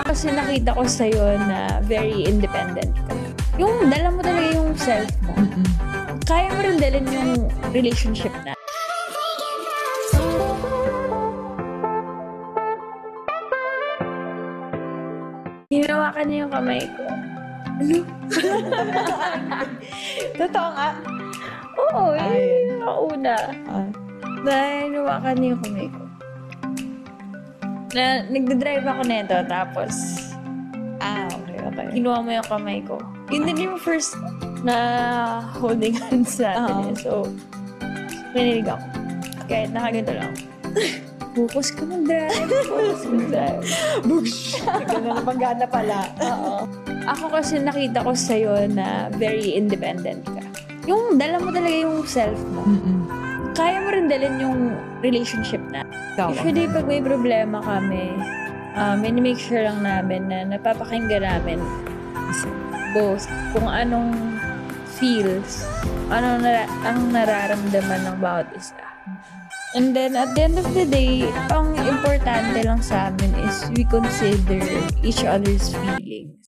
Kasi nakita ko sa'yo na very independent ka. Yung dala mo talaga yung self mo. Kaya mo rin dalhin yung relationship na. Hinawakan niya yung kamay ko. Ano? Totoo nga. Oo, Ay. yun yung nakauna. Dahil hinawakan niya yung kamay ko. Nagdadrive ako nito, tapos Okay. kinuha mo yung kamay ko. Yun din yung first na holding hands natin. So, pinilig ako. Kahit nakaganto lang. Focus ka mag-drive. Focus ka mag-drive. Boosh! Gano'n na gana pala. Oo. Ako kasi nakita ko sa'yo na very independent ka. Yung dala mo talaga yung self mo. Kaya mo rin dalhin yung relationship na. Usually, pag may problema kami, make sure lang namin na napapakinggan namin both kung anong feels, ang nararamdaman ng bawat isa. And then, at the end of the day, ang importante lang sa amin is we consider each other's feelings.